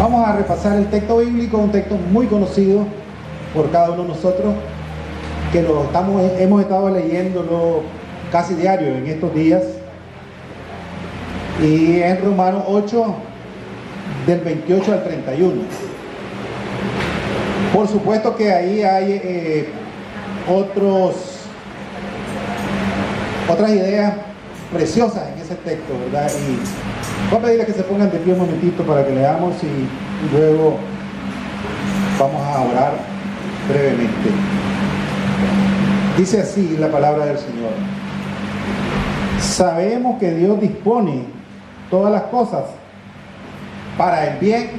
Vamos a repasar el texto bíblico, un texto muy conocido por cada uno de nosotros, que hemos estado leyéndolo casi diario en estos días, y es Romanos 8, del 28 al 31. Por supuesto que ahí hay otras ideas preciosas en ese texto, ¿verdad? Y voy a pedirles que se pongan de pie un momentito para que leamos y luego vamos a orar brevemente. Dice así la palabra del Señor: sabemos que Dios dispone todas las cosas para el bien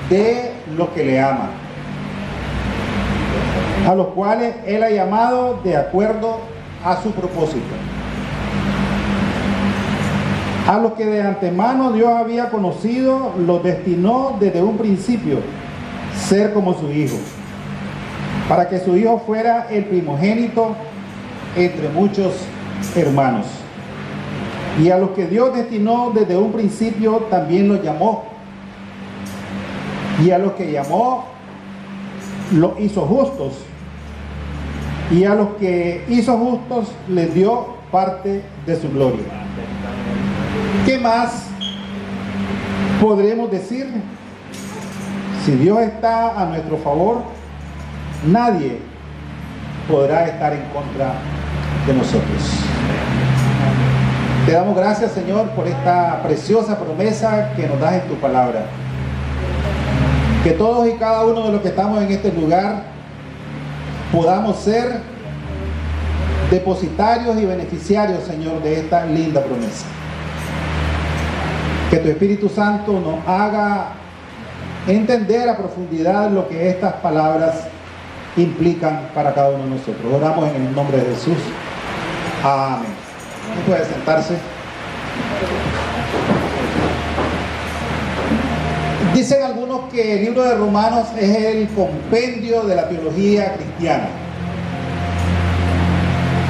de los que le aman, a los cuales Él ha llamado de acuerdo a su propósito. A los que de antemano Dios había conocido, los destinó desde un principio ser como su Hijo, para que su Hijo fuera el primogénito entre muchos hermanos. Y a los que Dios destinó desde un principio también los llamó. Y a los que llamó, los hizo justos. Y a los que hizo justos les dio parte de su gloria. ¿Qué más podremos decir? Si Dios está a nuestro favor, nadie podrá estar en contra de nosotros. Te damos gracias, Señor, por esta preciosa promesa que nos das en tu palabra. Que todos y cada uno de los que estamos en este lugar podamos ser depositarios y beneficiarios, Señor, de esta linda promesa. Que tu Espíritu Santo nos haga entender a profundidad lo que estas palabras implican para cada uno de nosotros. Oramos en el nombre de Jesús. Amén. Puede sentarse. Dicen algunos que el libro de Romanos es el compendio de la teología cristiana.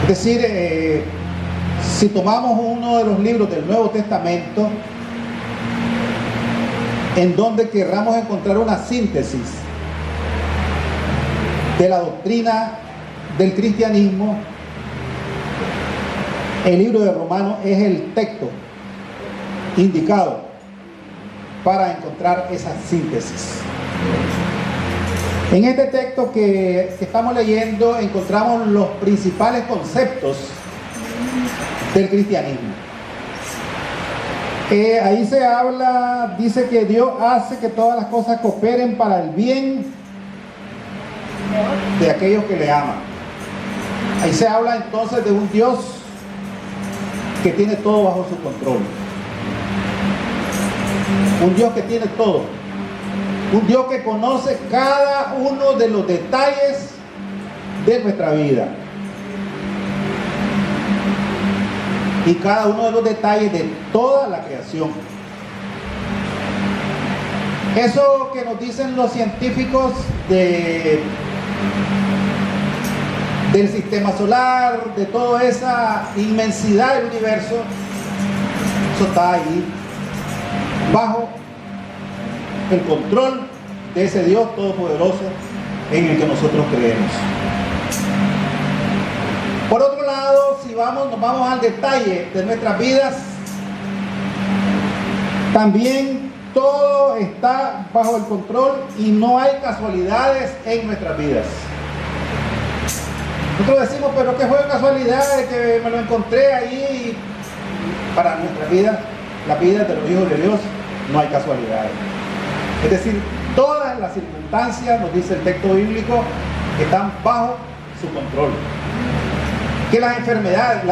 Es decir, si tomamos uno de los libros del Nuevo Testamento, en donde querramos encontrar una síntesis de la doctrina del cristianismo, el libro de Romanos es el texto indicado para encontrar esa síntesis. En este texto que estamos leyendo encontramos los principales conceptos del cristianismo. Ahí se habla, dice que Dios hace que todas las cosas cooperen para el bien de aquellos que le aman. Ahí se habla entonces de un Dios que tiene todo bajo su control. Un Dios que tiene todo. Un Dios que conoce cada uno de los detalles de nuestra vida. Y cada uno de los detalles de toda la creación. Eso que nos dicen los científicos del sistema solar, de toda esa inmensidad del universo, eso está ahí bajo el control de ese Dios todopoderoso en el que nosotros creemos. Por otro lado, si nos vamos al detalle de nuestras vidas, también todo está bajo el control y no hay casualidades en nuestras vidas. Nosotros decimos, pero ¿qué fue casualidad de que me lo encontré ahí? Para nuestra vida, la vida de los hijos de Dios, no hay casualidades. Es decir, todas las circunstancias, nos dice el texto bíblico, están bajo su control. Que las enfermedades,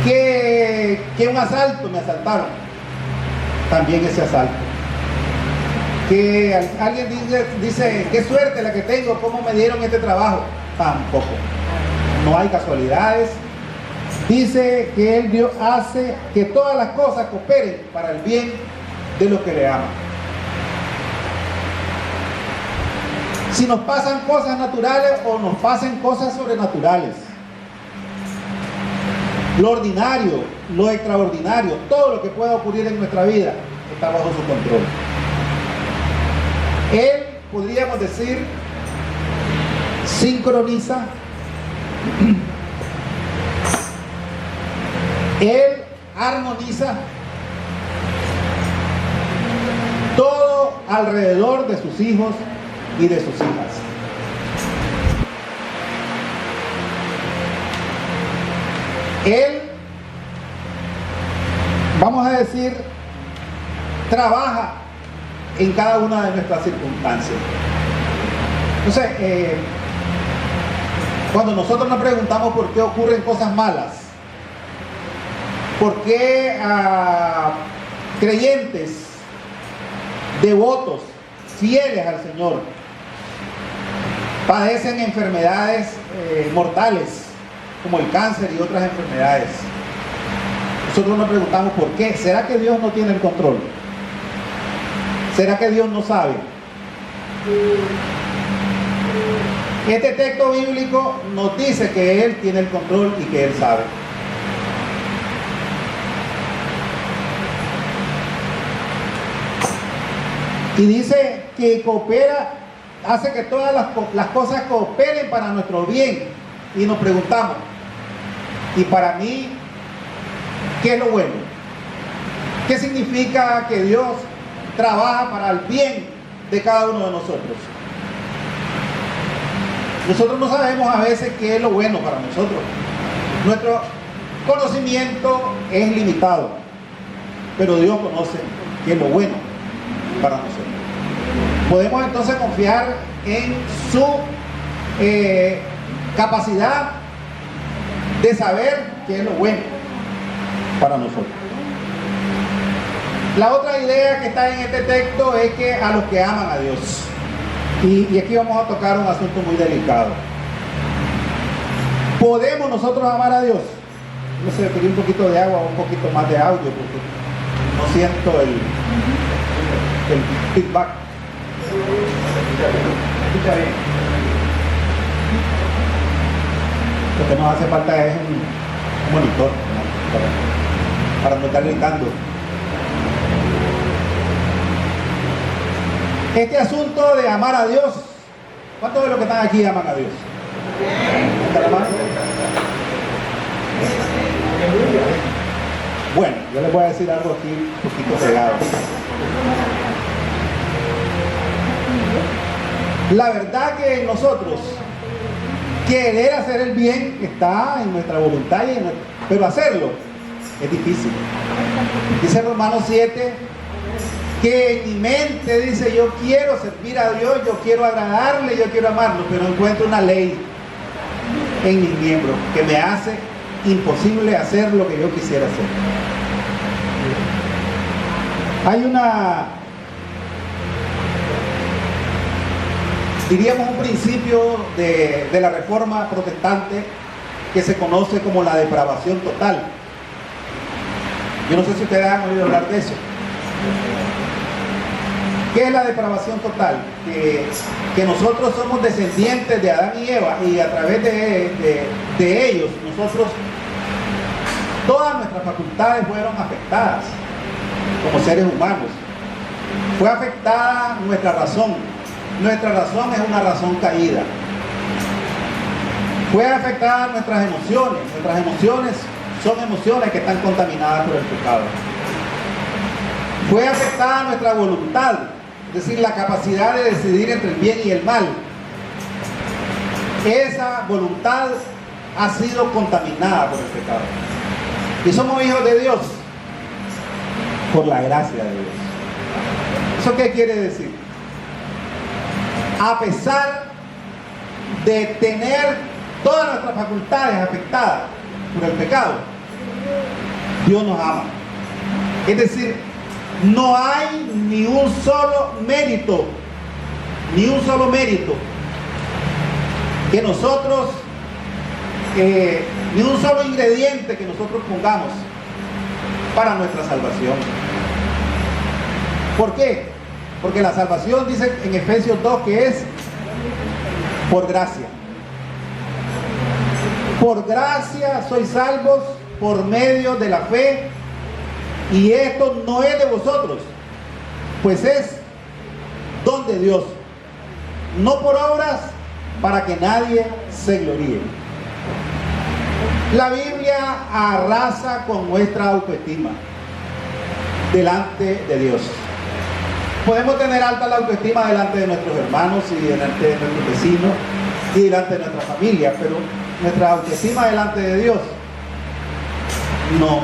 que un asalto, me asaltaron, también ese asalto. Que alguien dice, qué suerte la que tengo, cómo me dieron este trabajo, tampoco. No hay casualidades. Dice que el Dios hace que todas las cosas cooperen para el bien de los que le aman. Si nos pasan cosas naturales o nos pasan cosas sobrenaturales, lo ordinario, lo extraordinario, todo lo que pueda ocurrir en nuestra vida está bajo su control. Él, podríamos decir, sincroniza. Él armoniza todo alrededor de sus hijos y de sus hijas. Él, vamos a decir, trabaja en cada una de nuestras circunstancias. Entonces, cuando nosotros nos preguntamos por qué ocurren cosas malas, por qué creyentes, devotos, fieles al Señor, padecen enfermedades mortales, como el cáncer y otras enfermedades, nosotros nos preguntamos por qué. ¿Será que Dios no tiene el control? ¿Será que Dios no sabe? Este texto bíblico nos dice que Él tiene el control y que Él sabe. Y dice que coopera, hace que todas las cosas cooperen para nuestro bien. Y nos preguntamos, ¿y para mí qué es lo bueno? ¿Qué significa que Dios trabaja para el bien de cada uno de nosotros? Nosotros no sabemos a veces qué es lo bueno para nosotros. Nuestro conocimiento es limitado, pero Dios conoce qué es lo bueno para nosotros. Podemos entonces confiar en su capacidad de saber qué es lo bueno para nosotros. La otra idea que está en este texto es que a los que aman a Dios, y aquí vamos a tocar un asunto muy delicado. ¿Podemos nosotros amar a Dios? No sé, pedí un poquito de agua o un poquito más de audio porque no siento el feedback. Escucha bien. Lo que nos hace falta es un monitor, ¿no? para no estar gritando. Este asunto de amar a Dios, ¿cuántos de los que están aquí aman a Dios? Bueno, yo les voy a decir algo aquí un poquito pegado. La verdad que nosotros querer hacer el bien está en nuestra voluntad, pero hacerlo es difícil. Dice Romanos 7 que en mi mente dice: yo quiero servir a Dios, yo quiero agradarle, yo quiero amarlo, pero encuentro una ley en mis miembros que me hace imposible hacer lo que yo quisiera hacer. Hay diríamos un principio de la Reforma Protestante que se conoce como la depravación total. Yo no sé si ustedes han oído hablar de eso. ¿Qué es la depravación total? Que nosotros somos descendientes de Adán y Eva, y a través de ellos, nosotros, todas nuestras facultades fueron afectadas como seres humanos. Fue afectada nuestra razón. Nuestra razón es una razón caída. Fue afectada nuestras emociones. Nuestras emociones son emociones que están contaminadas por el pecado. Fue afectada nuestra voluntad, es decir, la capacidad de decidir entre el bien y el mal. Esa voluntad ha sido contaminada por el pecado. Y somos hijos de Dios por la gracia de Dios. ¿Eso qué quiere decir? A pesar de tener todas nuestras facultades afectadas por el pecado, Dios nos ama. Es decir, no hay ni un solo mérito que nosotros, ni un solo ingrediente que nosotros pongamos para nuestra salvación. ¿Por qué? Porque la salvación, dice en Efesios 2, que es por gracia. Por gracia sois salvos por medio de la fe, y esto no es de vosotros, pues es don de Dios, no por obras, para que nadie se gloríe. La Biblia arrasa con nuestra autoestima delante de Dios. Podemos tener alta la autoestima delante de nuestros hermanos y delante de nuestros vecinos y delante de nuestra familia, pero nuestra autoestima delante de Dios no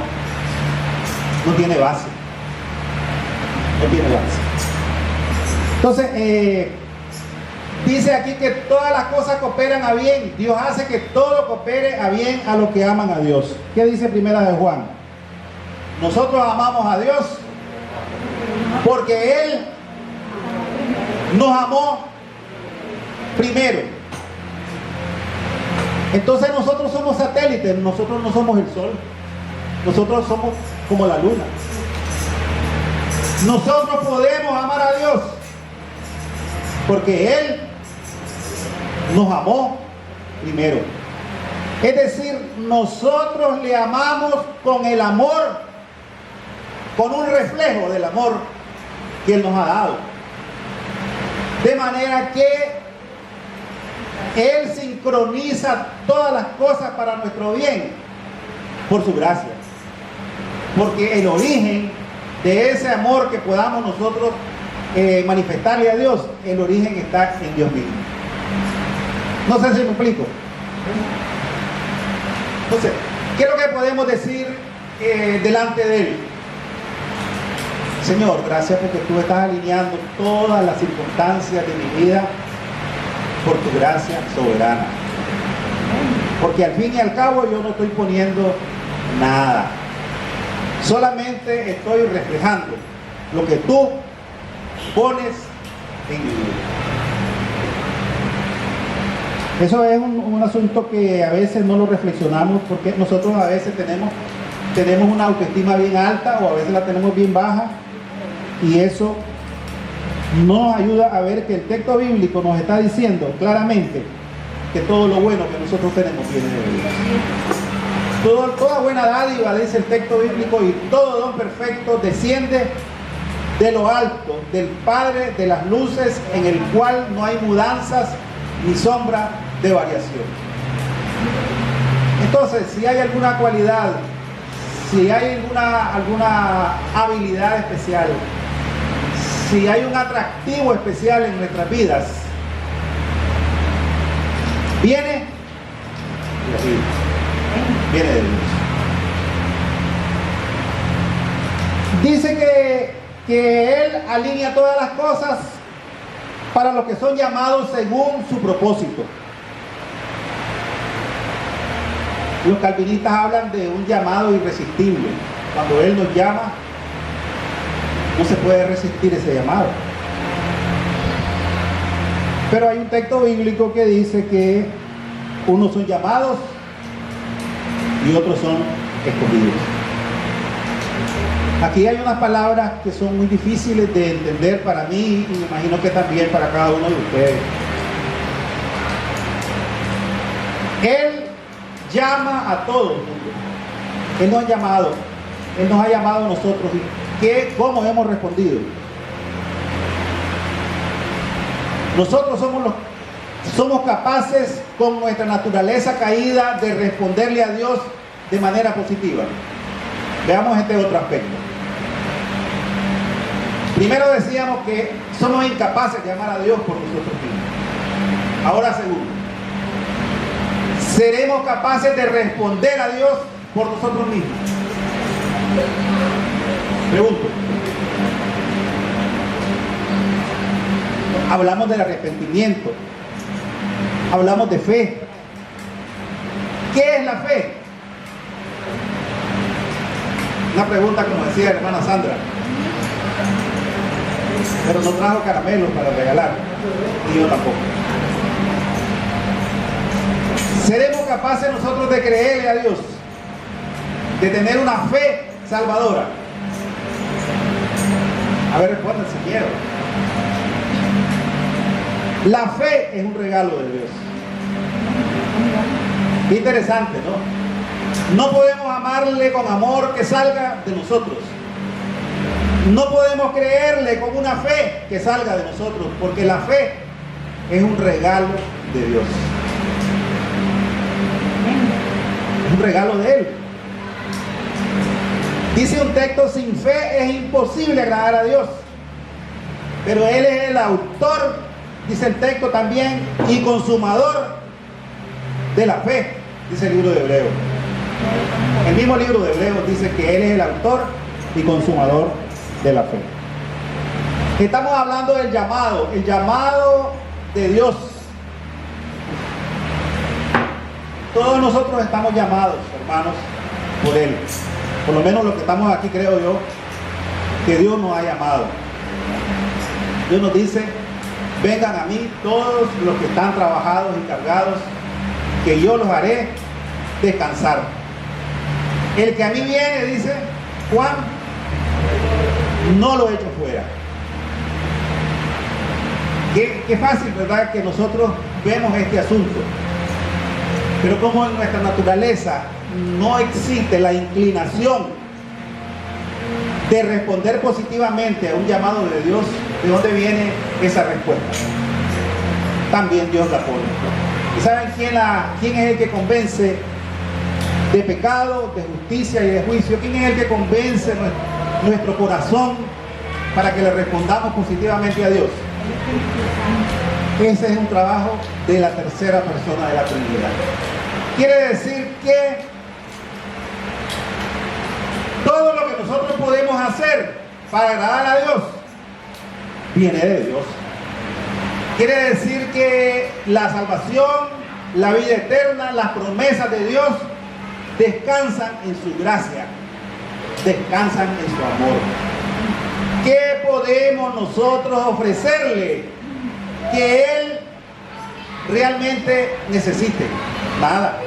tiene base. No tiene base. Entonces, dice aquí que todas las cosas cooperan a bien. Dios hace que todo coopere a bien a los que aman a Dios. ¿Qué dice Primera de Juan? Nosotros amamos a Dios porque Él nos amó primero. Entonces nosotros somos satélites, nosotros no somos el sol, nosotros somos como la luna. Nosotros podemos amar a Dios porque Él nos amó primero. Es decir, nosotros le amamos con el amor, con un reflejo del amor que Él nos ha dado. De manera que Él sincroniza todas las cosas para nuestro bien por su gracia. Porque el origen de ese amor que podamos nosotros manifestarle a Dios, el origen está en Dios mismo. No sé si me explico. Entonces, ¿qué es lo que podemos decir delante de Él? Señor, gracias porque tú estás alineando todas las circunstancias de mi vida por tu gracia soberana. Porque al fin y al cabo yo no estoy poniendo nada. Solamente estoy reflejando lo que tú pones en mi vida. Eso es un asunto que a veces no lo reflexionamos, porque nosotros a veces tenemos una autoestima bien alta o a veces la tenemos bien baja, y eso nos ayuda a ver que el texto bíblico nos está diciendo claramente que todo lo bueno que nosotros tenemos viene de Dios. Toda buena dádiva, dice el texto bíblico, y todo don perfecto desciende de lo alto, del Padre de las luces, en el cual no hay mudanzas ni sombra de variación. Entonces, si hay alguna cualidad, si hay alguna habilidad especial, si hay un atractivo especial en nuestras vidas, viene de Dios. Dice que Él alinea todas las cosas para los que son llamados según su propósito. Los calvinistas hablan de un llamado irresistible. Cuando Él nos llama, no se puede resistir ese llamado. Pero hay un texto bíblico que dice que unos son llamados y otros son escogidos. Aquí hay unas palabras que son muy difíciles de entender para mí y me imagino que también para cada uno de ustedes. Él llama a todos. Él nos ha llamado. Él nos ha llamado a nosotros. ¿Y cómo hemos respondido? Nosotros somos capaces con nuestra naturaleza caída de responderle a Dios de manera positiva. Veamos este otro aspecto. Primero decíamos que somos incapaces de amar a Dios por nosotros mismos. Ahora segundo, ¿seremos capaces de responder a Dios por nosotros mismos? Pregunto. Hablamos del arrepentimiento. Hablamos de fe. ¿Qué es la fe? Una pregunta como decía la hermana Sandra. Pero no trajo caramelos para regalar. Y yo tampoco. ¿Seremos capaces nosotros de creerle a Dios? De tener una fe salvadora. A ver, respondan si quiero. La fe es un regalo de Dios. Qué interesante, ¿no? No podemos amarle con amor que salga de nosotros. No podemos creerle con una fe que salga de nosotros, porque la fe es un regalo de Dios. Es un regalo de Él. Dice un texto: sin fe es imposible agradar a Dios. Pero Él es el autor, dice el texto también, y consumador de la fe, dice el libro de Hebreos. El mismo libro de Hebreos dice que Él es el autor y consumador de la fe. Estamos hablando del llamado, el llamado de Dios. Todos nosotros estamos llamados, hermanos, por Él. Por lo menos los que estamos aquí, creo yo, que Dios nos ha llamado. Dios nos dice: vengan a mí todos los que están trabajados y cargados, que yo los haré descansar. El que a mí viene, dice Juan, no lo echo fuera. Qué fácil, ¿verdad?, que nosotros vemos este asunto. Pero como en nuestra naturaleza no existe la inclinación de responder positivamente a un llamado de Dios, ¿de dónde viene esa respuesta? También Dios la pone. ¿Y saben quién es el que convence de pecado, de justicia y de juicio? ¿Quién es el que convence nuestro corazón para que le respondamos positivamente a Dios? Ese es un trabajo de la tercera persona de la Trinidad. Quiere decir que todo lo que nosotros podemos hacer para agradar a Dios viene de Dios. Quiere decir que la salvación, la vida eterna, las promesas de Dios descansan en su gracia, descansan en su amor. ¿Qué podemos nosotros ofrecerle que Él realmente necesite? Nada.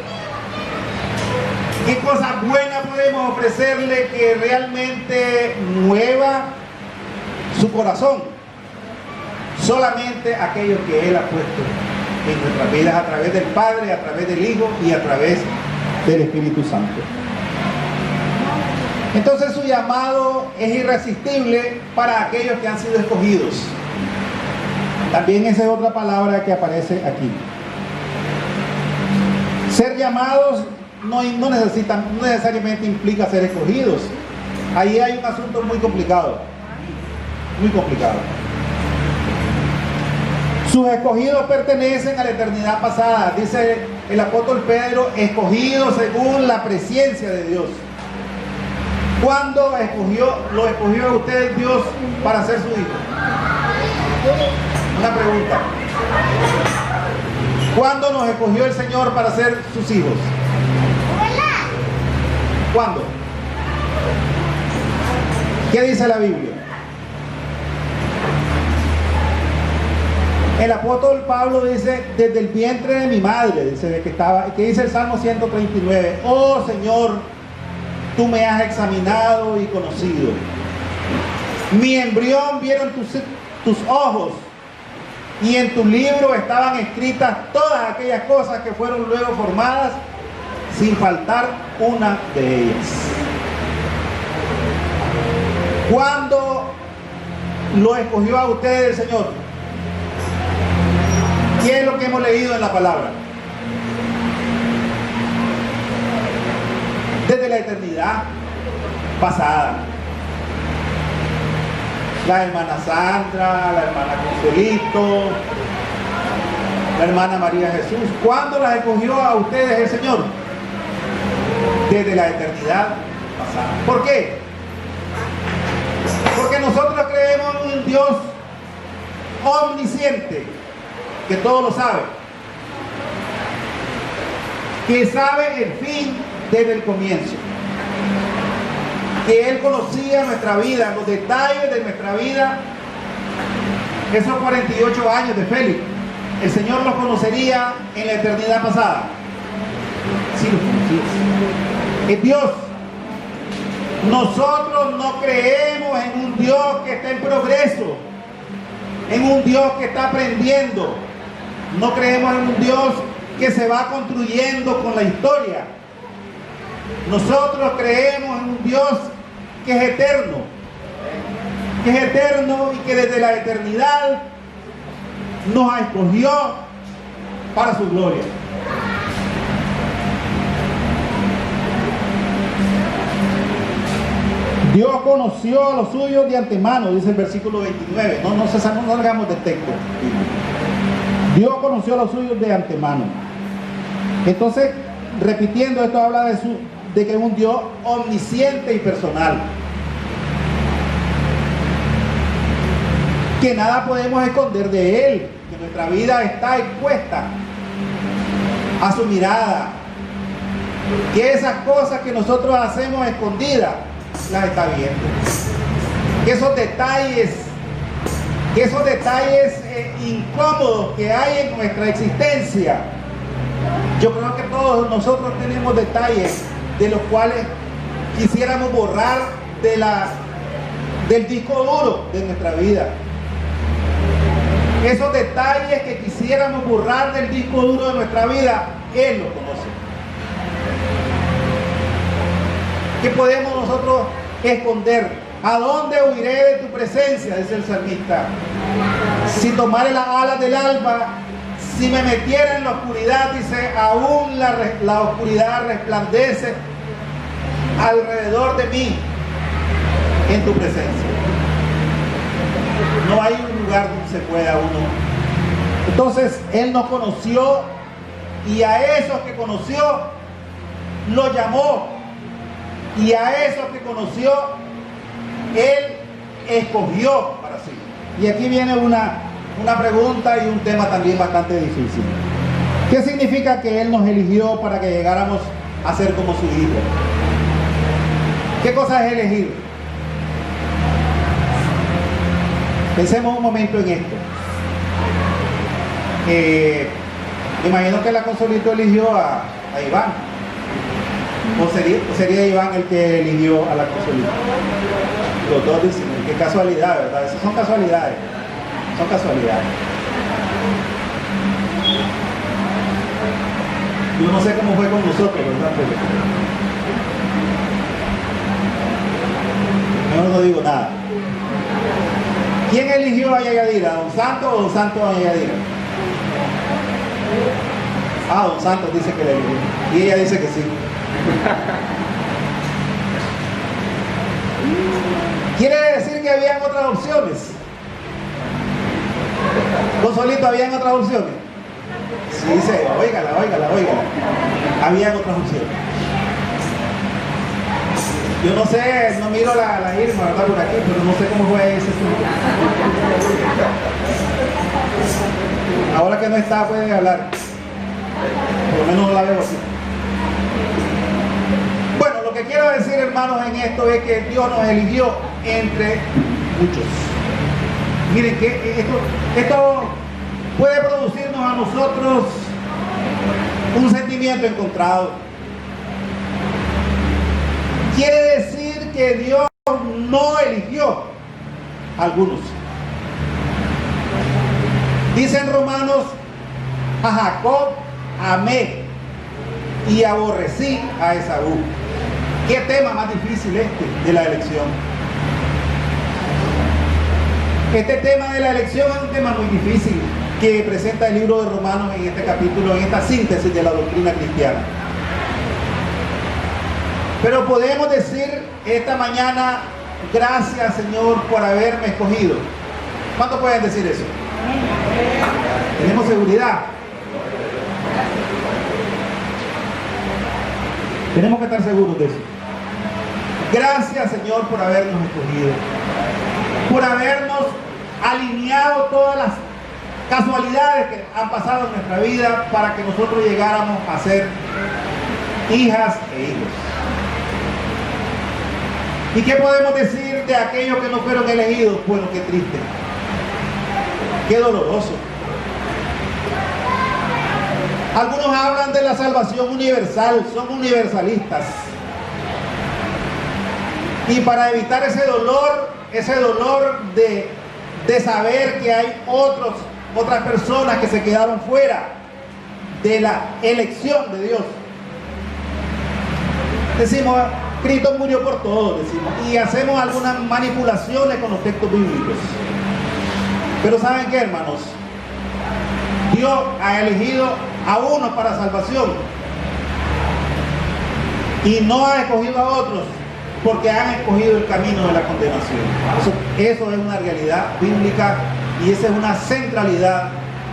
¿Qué cosa buena podemos ofrecerle que realmente mueva su corazón? Solamente aquello que Él ha puesto en nuestras vidas, a través del Padre, a través del Hijo y a través del Espíritu Santo. Entonces su llamado es irresistible para aquellos que han sido escogidos. También esa es otra palabra que aparece aquí. Ser llamados no necesariamente implica ser escogidos. Ahí hay un asunto muy complicado. Muy complicado. Sus escogidos pertenecen a la eternidad pasada. Dice el apóstol Pedro: escogidos según la presencia de Dios. ¿Cuándo lo escogió a usted Dios para ser su hijo? Una pregunta. ¿Cuándo nos escogió el Señor para ser sus hijos? ¿Cuándo? ¿Qué dice la Biblia? El apóstol Pablo dice: desde el vientre de mi madre, dice que dice el Salmo 139, oh Señor, tú me has examinado y conocido. Mi embrión vieron tus ojos, y en tu libro estaban escritas todas aquellas cosas que fueron luego formadas, sin faltar una de ellas. ¿Cuándo lo escogió a usted el Señor? ¿Qué es lo que hemos leído en la palabra? Desde la eternidad pasada. La hermana Sandra, la hermana Consuelito, la hermana María Jesús. ¿Cuándo las escogió a ustedes el Señor? Desde la eternidad pasada. ¿Por qué? Porque nosotros creemos en un Dios omnisciente, que todo lo sabe, que sabe el fin desde el comienzo, que Él conocía nuestra vida, los detalles de nuestra vida. Esos 48 años de Félix, el Señor los conocería en la eternidad pasada. Sí, los conocía. Es Dios. Nosotros no creemos en un Dios que está en progreso, en un Dios que está aprendiendo. No creemos en un Dios que se va construyendo con la historia. Nosotros creemos en un Dios que es eterno, que es eterno y que desde la eternidad nos escogió para su gloria. Dios conoció a los suyos de antemano, dice el versículo 29. No salgamos del texto. Dios conoció a los suyos de antemano. Entonces, repitiendo esto, habla de que es un Dios omnisciente y personal. Que nada podemos esconder de Él, que nuestra vida está expuesta a su mirada. Que esas cosas que nosotros hacemos escondidas, las está viendo. Que esos detalles incómodos que hay en nuestra existencia, yo creo que todos nosotros tenemos detalles de los cuales quisiéramos borrar del disco duro de nuestra vida. Esos detalles que quisiéramos borrar del disco duro de nuestra vida, Él los conoce. ¿Qué podemos nosotros esconder? ¿A dónde huiré de tu presencia?, dice el salmista. Si tomare las alas del alba, si me metiera en la oscuridad, dice, aún la oscuridad resplandece alrededor de mí en tu presencia. No hay un lugar donde se pueda uno. Entonces, Él nos conoció y a esos que conoció, los llamó. Y a esos que conoció, Él escogió para sí. Y aquí viene una pregunta y un tema también bastante difícil. ¿Qué significa que Él nos eligió para que llegáramos a ser como su hijo? ¿Qué cosa es elegir? Pensemos un momento en esto. Imagino que la Consolito eligió a Iván. ¿O sería Iván el que eligió a la Consolito? Los dos dicen, qué casualidad, ¿verdad? Esas son casualidades. Son casualidades. Yo no sé cómo fue con nosotros, ¿verdad? Pero mejor no digo nada. ¿Quién eligió a Yayadira? ¿Don Santos o Don Santos a Yayadira? Don Santos dice que le eligió. Y ella dice que sí. ¿Quiere decir que habían otras opciones? Consolito, ¿habían otras opciones? Sí, dice, óigala. Habían otras opciones. Yo no sé, no miro la Irma, ¿verdad? Por aquí, pero no sé cómo fue ese asunto. Ahora que no está, puede hablar. Por lo menos no la veo así. Bueno, lo que quiero decir, hermanos, en esto es que Dios nos eligió entre muchos. Miren que esto puede producirnos a nosotros un sentimiento encontrado. Quiere decir que Dios no eligió a algunos. Dice en Romanos, a Jacob amé y aborrecí a Esaú. ¿Qué tema más difícil de la elección? Este tema de la elección es un tema muy difícil que presenta el libro de Romanos en este capítulo, en esta síntesis de la doctrina cristiana. Pero podemos decir esta mañana, gracias Señor por haberme escogido. ¿Cuántos pueden decir eso? Tenemos seguridad. Tenemos que estar seguros de eso. Gracias Señor por habernos escogido, por habernos alineado todas las casualidades que han pasado en nuestra vida para que nosotros llegáramos a ser hijas e hijos. ¿Y qué podemos decir de aquellos que no fueron elegidos? Bueno, qué triste, qué doloroso. Algunos hablan de la salvación universal, son universalistas. Y para evitar ese dolor de saber que hay otras personas que se quedaron fuera de la elección de Dios, decimos, Cristo murió por todos, decimos, y hacemos algunas manipulaciones con los textos bíblicos. Pero ¿saben qué, hermanos? Dios ha elegido a unos para salvación y no ha escogido a otros porque han escogido el camino de la condenación. Eso es una realidad bíblica y esa es una centralidad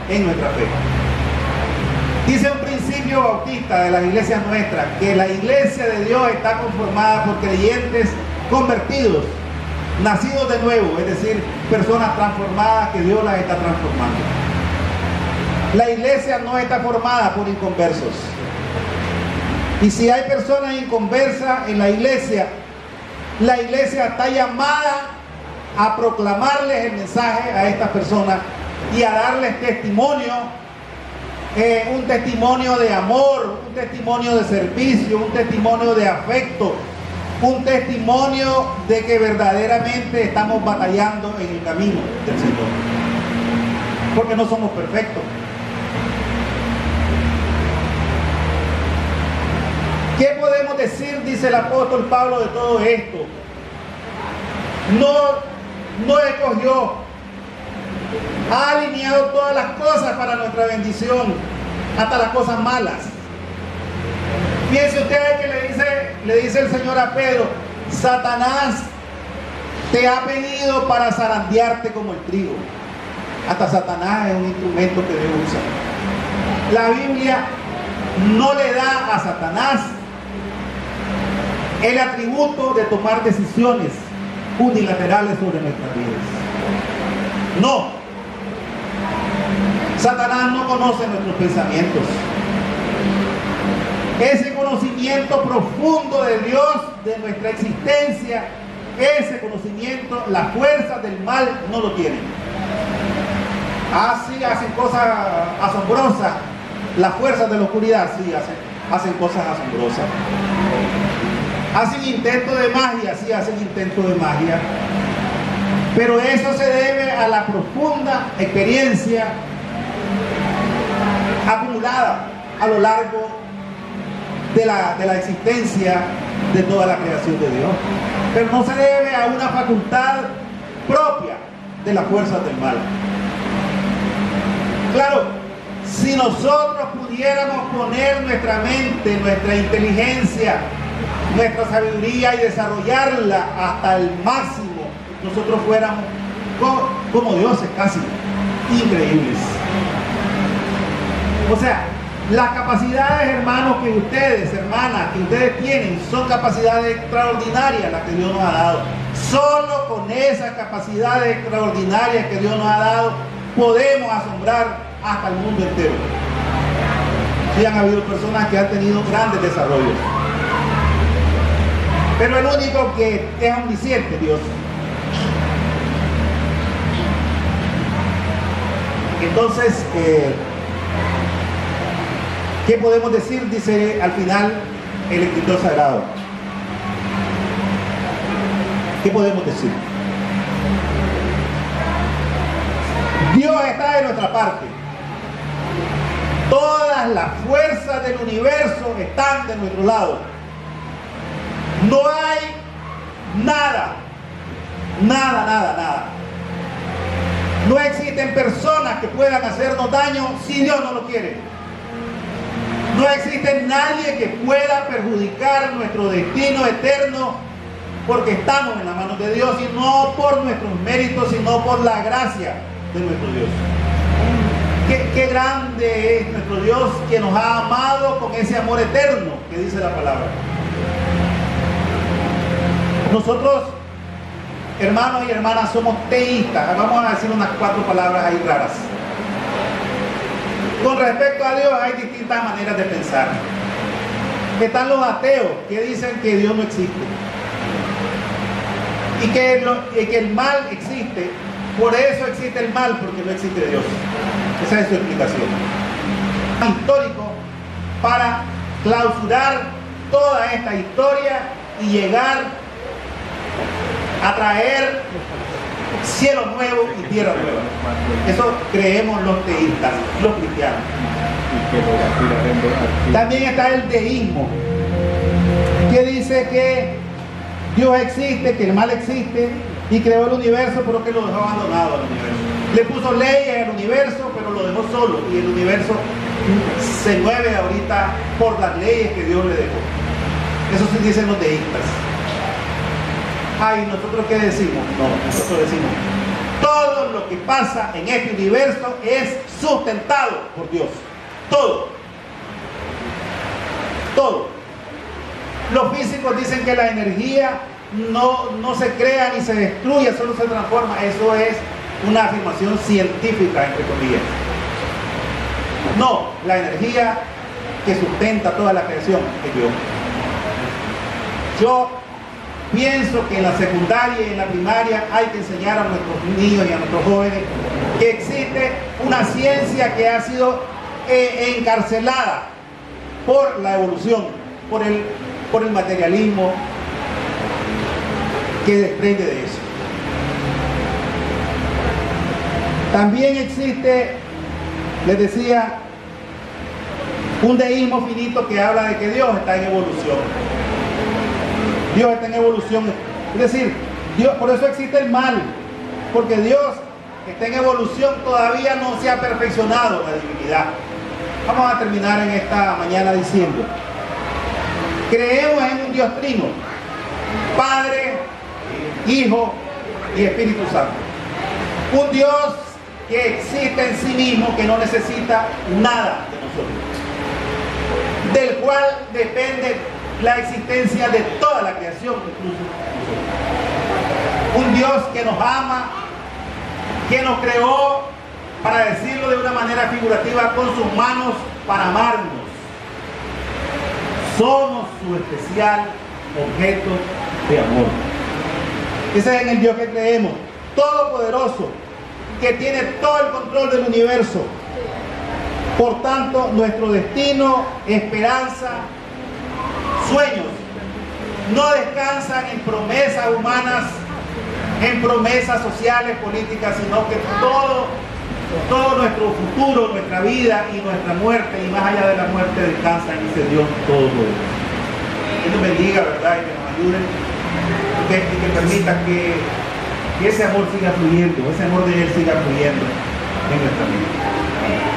en nuestra fe. Dice un principio bautista de las iglesias nuestras que la iglesia de Dios está conformada por creyentes convertidos, nacidos de nuevo, es decir, personas transformadas que Dios las está transformando. La iglesia no está formada por inconversos. Y si hay personas inconversas en la iglesia está llamada a proclamarles el mensaje a estas personas y a darles testimonio, un testimonio de amor, un testimonio de servicio, un testimonio de afecto, un testimonio de que verdaderamente estamos batallando en el camino del Señor, porque no somos perfectos. ¿Qué podemos decir, dice el apóstol Pablo, de todo esto? No escogió, ha alineado todas las cosas para nuestra bendición, hasta las cosas malas. Fíjense ustedes que le dice el Señor a Pedro: Satanás te ha pedido para zarandearte como el trigo. Hasta Satanás es un instrumento que Dios usa. La Biblia no le da a Satanás el atributo de tomar decisiones unilaterales sobre nuestras vidas. No. Satanás no conoce nuestros pensamientos. Ese conocimiento profundo de Dios, de nuestra existencia, ese conocimiento, las fuerzas del mal no lo tienen. Así hacen cosas asombrosas. Las fuerzas de la oscuridad sí hacen cosas asombrosas. Hacen intentos de magia, sí hacen intentos de magia. Pero eso se debe a la profunda experiencia acumulada a lo largo de la existencia de toda la creación de Dios. Pero no se debe a una facultad propia de las fuerzas del mal. Claro, si nosotros pudiéramos poner nuestra mente, nuestra inteligencia, nuestra sabiduría y desarrollarla hasta el máximo, nosotros fuéramos como dioses casi, increíbles. O sea, las capacidades, hermanos, que ustedes, hermanas, que ustedes tienen, son capacidades extraordinarias las que Dios nos ha dado. Solo con esas capacidades extraordinarias que Dios nos ha dado, podemos asombrar hasta el mundo entero. Sí han habido personas que han tenido grandes desarrollos. Pero el único que es omnisciente, Dios. Entonces, ¿qué podemos decir? Dice al final el escritor sagrado. ¿Qué podemos decir? Dios está de nuestra parte. Todas las fuerzas del universo están de nuestro lado. No hay nada. No existen personas que puedan hacernos daño si Dios no lo quiere. No existe nadie que pueda perjudicar nuestro destino eterno porque estamos en las manos de Dios, y no por nuestros méritos, sino por la gracia de nuestro Dios. Qué grande es nuestro Dios, que nos ha amado con ese amor eterno que dice la palabra. Nosotros, hermanos y hermanas, somos teístas. Vamos a decir unas 4 palabras ahí raras. Con respecto a Dios hay distintas maneras de pensar. Están los ateos que dicen que Dios no existe y que el mal existe. Por eso existe el mal, porque no existe Dios. Esa es su explicación. Histórico para clausurar toda esta historia y llegar a traer cielo nuevo y tierra nueva. Eso creemos los teístas, los cristianos. También está el deísmo, que dice que Dios existe, que el mal existe y creó el universo, pero que lo dejó abandonado al universo. Le puso leyes al universo, pero lo dejó solo, y el universo se mueve ahorita por las leyes que Dios le dejó. Eso sí dicen los deístas. Ay, ¿nosotros qué decimos? No, nosotros decimos, todo lo que pasa en este universo es sustentado por Dios. Todo. Todo. Los físicos dicen que la energía no se crea ni se destruye, solo se transforma. Eso es una afirmación científica, entre comillas. No, la energía que sustenta toda la creación es Dios. Yo pienso que en la secundaria y en la primaria hay que enseñar a nuestros niños y a nuestros jóvenes que existe una ciencia que ha sido encarcelada por la evolución, por el materialismo que desprende de eso. También existe, les decía, un deísmo finito que habla de que Dios está en evolución. Dios está en evolución. Es decir, Dios, por eso existe el mal, porque Dios está en evolución, todavía no se ha perfeccionado la divinidad. Vamos a terminar en esta mañana diciendo, creemos en un Dios trino, Padre, Hijo y Espíritu Santo. Un Dios que existe en sí mismo, que no necesita nada de nosotros, del cual depende la existencia de toda la creación, incluso nosotros. Un Dios que nos ama, que nos creó, para decirlo de una manera figurativa, con sus manos para amarnos. Somos su especial objeto de amor. Ese es en el Dios que creemos, todopoderoso, que tiene todo el control del universo. Por tanto, nuestro destino, esperanza, sueños, no descansan en promesas humanas, en promesas sociales, políticas, sino que todo nuestro futuro, nuestra vida y nuestra muerte, y más allá de la muerte, descansa en ese Dios todopoderoso. Que nos bendiga, ¿verdad? Y que nos ayude, y que permita que ese amor siga fluyendo, ese amor de Él siga fluyendo en nuestra vida.